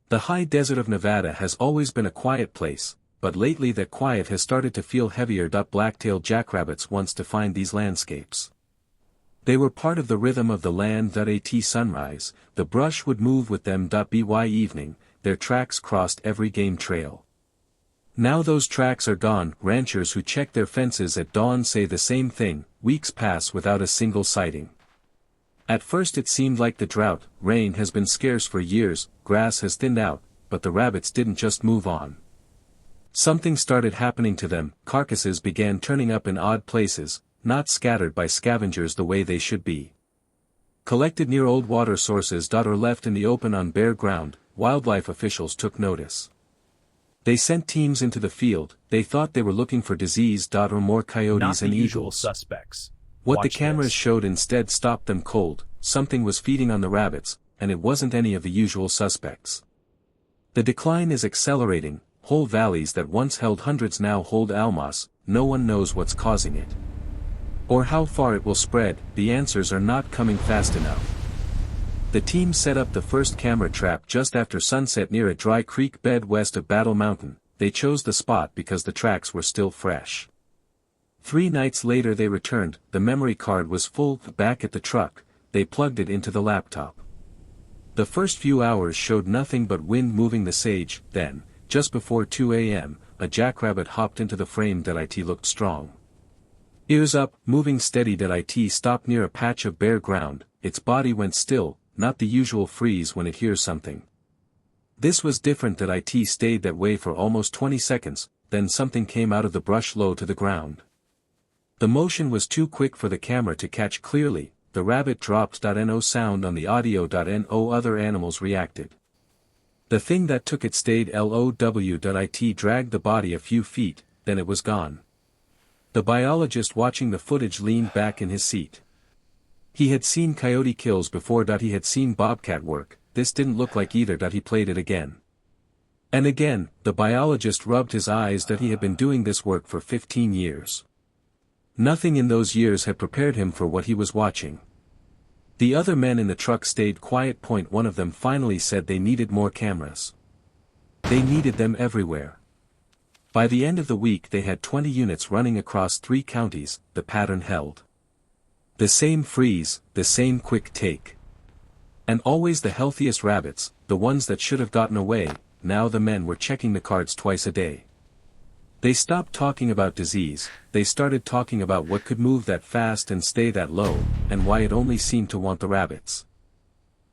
The high desert of Nevada has always been a quiet place, but lately that quiet has started to feel heavier. Black-tailed jackrabbits once defined these landscapes. They were part of the rhythm of the land. At sunrise, the brush would move with them. By evening, their tracks crossed every game trail. Now those tracks are gone. Ranchers who check their fences at dawn say the same thing. Weeks pass without a single sighting. At first it seemed like the drought, rain has been scarce for years, grass has thinned out, but the rabbits didn't just move on. Something started happening to them. Carcasses began turning up in odd places, not scattered by scavengers the way they should be. Collected near old water sources. Or left in the open on bare ground. Wildlife officials took notice. They sent teams into the field. They thought they were looking for disease. Or more coyotes and eagles. Suspects. What the cameras showed instead stopped them cold. Something was feeding on the rabbits, and it wasn't any of the usual suspects. The decline is accelerating. Whole valleys that once held hundreds now hold almas. No one knows what's causing it, or how far it will spread. The answers are not coming fast enough. The team set up the first camera trap just after sunset near a dry creek bed west of Battle Mountain. They chose the spot because the tracks were still fresh. 3 nights later they returned. The memory card was full. Back at the truck, they plugged it into the laptop. The first few hours showed nothing but wind moving the sage. Then, just before 2 a.m., a jackrabbit hopped into the frame. It looked strong. Ears up, moving steady. It stopped near a patch of bare ground. Its body went still, not the usual freeze when it hears something. This was different. It stayed that way for almost 20 seconds, then something came out of the brush low to the ground. The motion was too quick for the camera to catch clearly. The rabbit dropped. No sound on the audio. No other animals reacted. The thing that took it stayed. Low. It dragged the body a few feet, then it was gone. The biologist watching the footage leaned back in his seat. He had seen coyote kills before. He had seen bobcat work. This didn't look like either. He played it again. And again. The biologist rubbed his eyes. He had been doing this work for 15 years. Nothing in those years had prepared him for what he was watching. The other men in the truck stayed quiet. One of them finally said they needed more cameras. They needed them everywhere. By the end of the week they had 20 units running across 3 counties. The pattern held. The same freeze, the same quick take. And always the healthiest rabbits, the ones that should have gotten away. Now the men were checking the cards twice a day. They stopped talking about disease. They started talking about what could move that fast and stay that low, and why it only seemed to want the rabbits.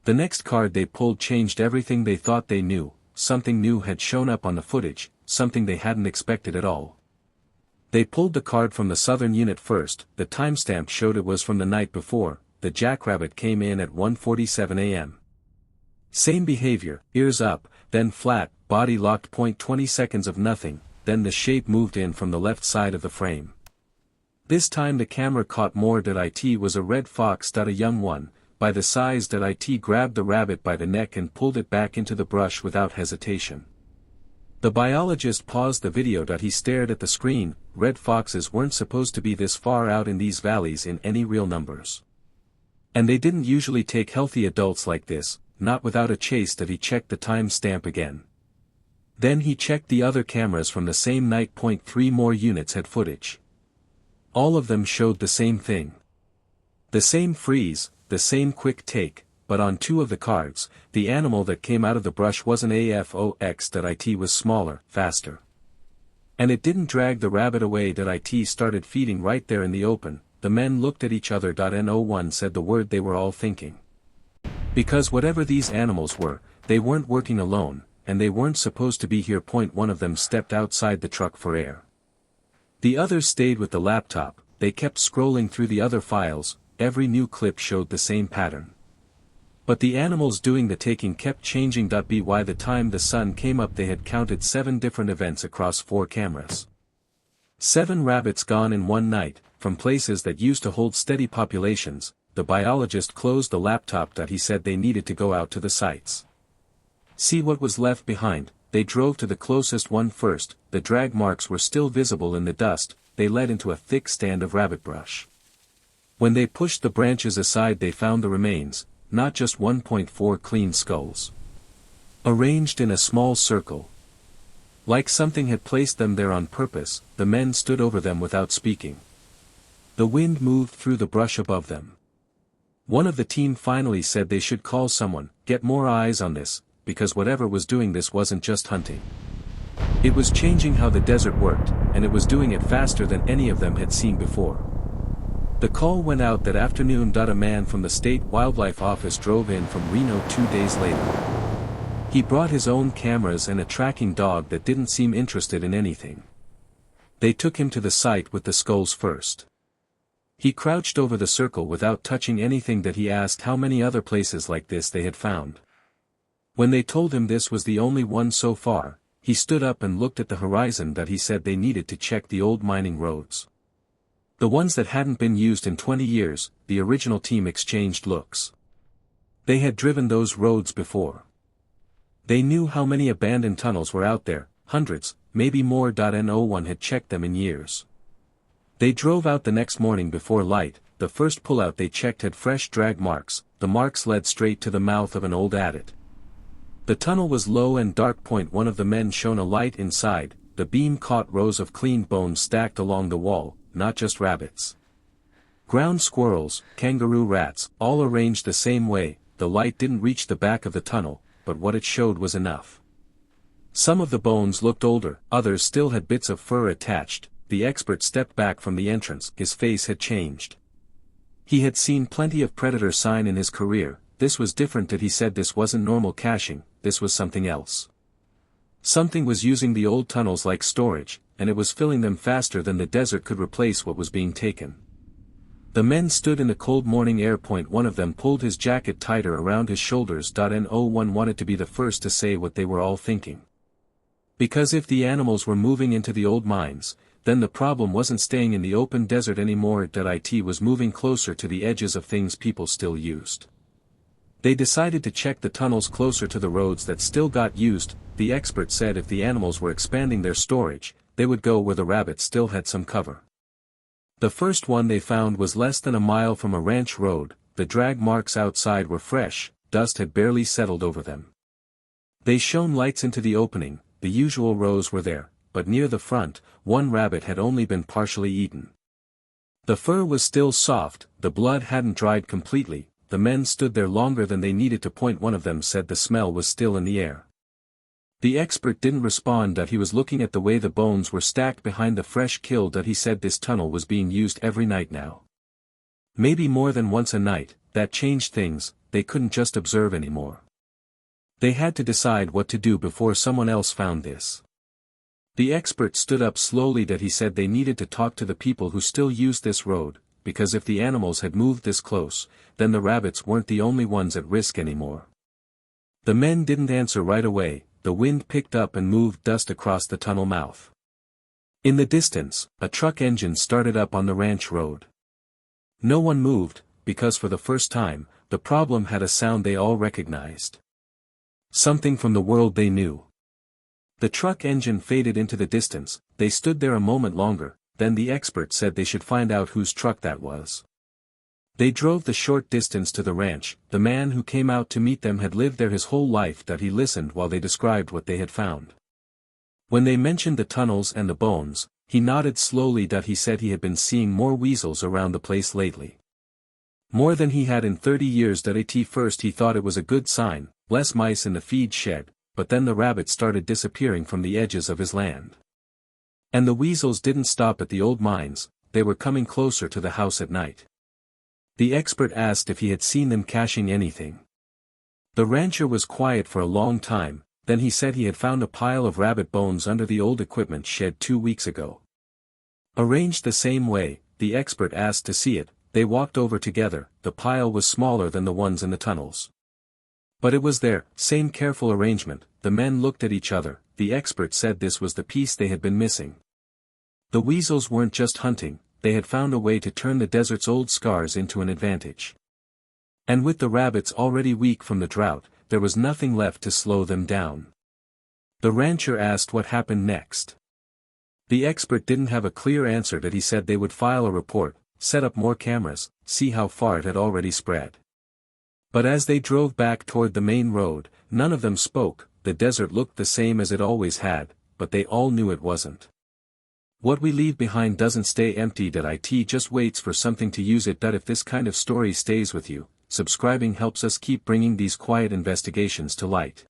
The next card they pulled changed everything they thought they knew. Something new had shown up on the footage, something they hadn't expected at all. They pulled the card from the southern unit first. The timestamp showed it was from the night before. The jackrabbit came in at 1:47 a.m. Same behavior, ears up, then flat, body locked. 20 seconds of nothing. Then the shape moved in from the left side of the frame. This time the camera caught more. It was a red fox. A young one, by the size. It grabbed the rabbit by the neck and pulled it back into the brush without hesitation. The biologist paused the video. He stared at the screen. Red foxes weren't supposed to be this far out in these valleys in any real numbers. And they didn't usually take healthy adults like this, not without a chase. He checked the time stamp again. Then he checked the other cameras from the same night. 3 more units had footage. All of them showed the same thing. The same freeze, the same quick take, but on 2 of the cards, the animal that came out of the brush wasn't AFOX. It was smaller, faster. And it didn't drag the rabbit away. It started feeding right there in the open. The men looked at each other. No one said the word they were all thinking. Because whatever these animals were, they weren't working alone. And they weren't supposed to be here. One of them stepped outside the truck for air. The others stayed with the laptop. They kept scrolling through the other files. Every new clip showed the same pattern. But the animals doing the taking kept changing. By the time the sun came up they had counted 7 different events across 4 cameras. 7 rabbits gone in one night, from places that used to hold steady populations. The biologist closed the laptop. He said they needed to go out to the sites. See what was left behind. They drove to the closest one first. The drag marks were still visible in the dust. They led into a thick stand of rabbit brush. When they pushed the branches aside they found the remains, not just 1.4 clean skulls. arranged in a small circle. Like something had placed them there on purpose, the men stood over them without speaking. The wind moved through the brush above them. One of the team finally said they should call someone, get more eyes on this, because whatever was doing this wasn't just hunting. It was changing how the desert worked, and it was doing it faster than any of them had seen before. The call went out that afternoon. A man from the state wildlife office drove in from Reno 2 days later. He brought his own cameras and a tracking dog that didn't seem interested in anything. They took him to the site with the skulls first. He crouched over the circle without touching anything. That he asked how many other places like this they had found. When they told him this was the only one so far, he stood up and looked at the horizon. That he said they needed to check the old mining roads. The ones that hadn't been used in 20 years, the original team exchanged looks. They had driven those roads before. They knew how many abandoned tunnels were out there, hundreds, maybe more. No one had checked them in years. They drove out the next morning before light. The first pullout they checked had fresh drag marks. The marks led straight to the mouth of an old adit. The tunnel was low and dark. One of the men shone a light inside. The beam caught rows of cleaned bones stacked along the wall, not just rabbits. Ground squirrels, kangaroo rats, all arranged the same way. The light didn't reach the back of the tunnel, but what it showed was enough. Some of the bones looked older, others still had bits of fur attached. The expert stepped back from the entrance. His face had changed. He had seen plenty of predator sign in his career. This was different. That he said this wasn't normal caching, this was something else. Something was using the old tunnels like storage, and it was filling them faster than the desert could replace what was being taken. The men stood in the cold morning air. One of them pulled his jacket tighter around his shoulders. No one wanted to be the first to say what they were all thinking. Because if the animals were moving into the old mines, then the problem wasn't staying in the open desert anymore. It was moving closer to the edges of things people still used. They decided to check the tunnels closer to the roads that still got used. The expert said if the animals were expanding their storage, they would go where the rabbits still had some cover. The first one they found was less than a mile from a ranch road. The drag marks outside were fresh, dust had barely settled over them. They shone lights into the opening. The usual rows were there, but near the front, one rabbit had only been partially eaten. The fur was still soft, the blood hadn't dried completely. The men stood there longer than they needed to. One of them said the smell was still in the air. The expert didn't respond. He was looking at the way the bones were stacked behind the fresh kill. He said this tunnel was being used every night now. Maybe more than once a night. That changed things. They couldn't just observe anymore. They had to decide what to do before someone else found this. The expert stood up slowly. He said they needed to talk to the people who still used this road, because if the animals had moved this close, then the rabbits weren't the only ones at risk anymore. The men didn't answer right away. The wind picked up and moved dust across the tunnel mouth. In the distance, a truck engine started up on the ranch road. No one moved, because for the first time, the problem had a sound they all recognized. Something from the world they knew. The truck engine faded into the distance. They stood there a moment longer, then the expert said they should find out whose truck that was. They drove the short distance to the ranch. The man who came out to meet them had lived there his whole life. He listened while they described what they had found. When they mentioned the tunnels and the bones, he nodded slowly. He said he had been seeing more weasels around the place lately. More than he had in 30 years. At first he thought it was a good sign, less mice in the feed shed, but then the rabbits started disappearing from the edges of his land. And the weasels didn't stop at the old mines, they were coming closer to the house at night. The expert asked if he had seen them caching anything. The rancher was quiet for a long time, then he said he had found a pile of rabbit bones under the old equipment shed 2 weeks ago. Arranged the same way, the expert asked to see it. They walked over together. The pile was smaller than the ones in the tunnels. But it was there, same careful arrangement. The men looked at each other. The expert said this was the piece they had been missing. The weasels weren't just hunting, they had found a way to turn the desert's old scars into an advantage. And with the rabbits already weak from the drought, there was nothing left to slow them down. The rancher asked what happened next. The expert didn't have a clear answer. He said they would file a report, set up more cameras, see how far it had already spread. But as they drove back toward the main road, none of them spoke. the desert looked the same as it always had, but they all knew it wasn't. What we leave behind doesn't stay empty. It just waits for something to use it. If this kind of story stays with you, subscribing helps us keep bringing these quiet investigations to light.